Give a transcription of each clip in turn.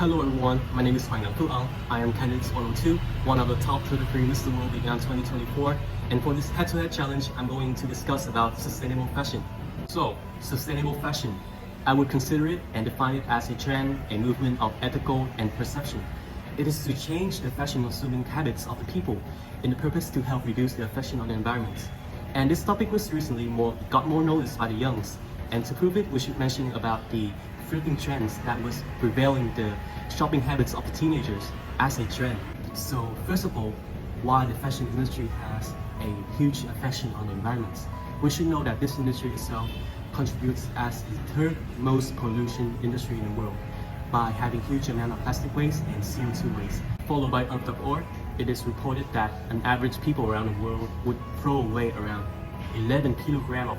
Hello everyone, my name is Hoàng Đặng Phước. I am candidate 102, one of the top 33 Mr. World Vietnam 2024. And for this head-to-head challenge, I'm going to discuss about sustainable fashion. So, sustainable fashion, I would consider it and define it as a trend, a movement of ethical and perception. It is to change the fashion-consuming habits of the people in the purpose to help reduce their fashion on the environment. And this topic was recently got more noticed by the youngs. And to prove it, we should mention about the thrifting trends that was prevailing the shopping habits of the teenagers as a trend. So first of all, why the fashion industry has a huge affection on the environment. We should know that this industry itself contributes as the third most pollution industry in the world by having huge amount of plastic waste and CO2 waste. Followed by Earth.org, it is reported that an average people around the world would throw away around 11 kilograms of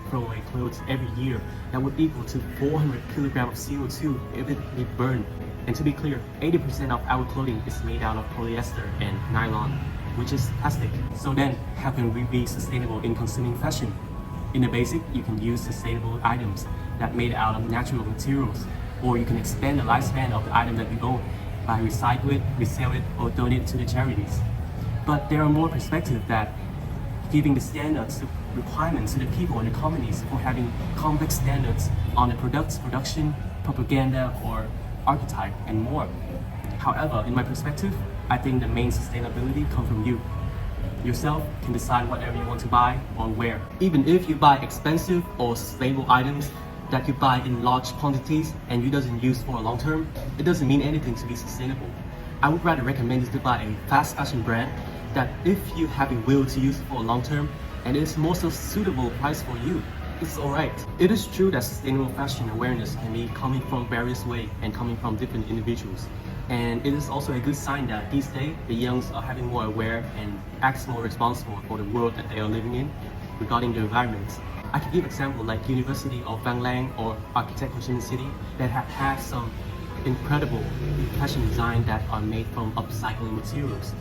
throwaway clothes every year. That would equal to 400 kilograms of CO2 if it be burned. And to be clear, 80% of our clothing is made out of polyester and nylon, which is plastic. So then, how can we be sustainable in consuming fashion? In the basic, you can use sustainable items that made out of natural materials, or you can expand the lifespan of the item that you own by recycle it, resell it, or donate it to the charities. But there are more perspectives that giving the standards, requirements to the people and the companies for having complex standards on the products, production, propaganda, or archetype, and more. However, in my perspective, I think the main sustainability comes from you. Yourself can decide whatever you want to buy or wear. Even if you buy expensive or sustainable items that you buy in large quantities and you doesn't use for a long term, it doesn't mean anything to be sustainable. I would rather recommend you to buy a fast fashion brand that if you have a will to use it for a long term and it is more so suitable price for you, it's alright. It is true that sustainable fashion awareness can be coming from various ways and coming from different individuals. And it is also a good sign that these days the youngs are having more aware and acts more responsible for the world that they are living in regarding the environment. I can give example like University of Vang or Architect Ho Chi Minh City that have had some incredible fashion design that are made from upcycling materials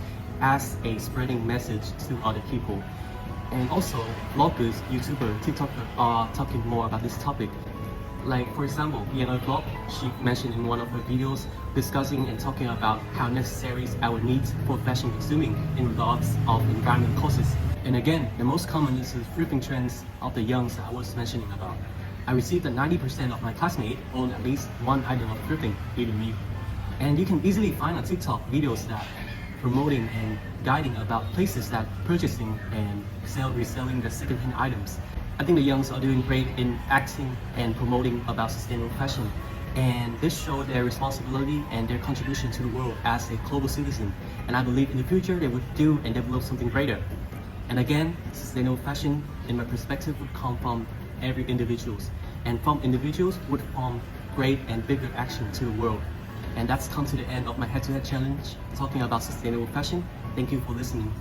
as a spreading message to other people. And also, bloggers, YouTubers, TikTokers are talking more about this topic. Like for example, Vang blog, she mentioned in one of her videos discussing and talking about how necessary our needs for fashion consuming in regards of environment causes. And again, the most common is the thrifting trends of the youngs that I was mentioning about. I received that 90% of my classmates own at least one item of thrifting, even me. And you can easily find on TikTok videos that promoting and guiding about places that purchasing and reselling the second-hand items. I think the youngs are doing great in acting and promoting about sustainable fashion, and this shows their responsibility and their contribution to the world as a global citizen. And I believe in the future they would do and develop something greater. And again, sustainable fashion, in my perspective, would come from every individuals, and from individuals would form great and bigger action to the world. And that's come to the end of my head-to-head challenge talking about sustainable fashion. Thank you for listening.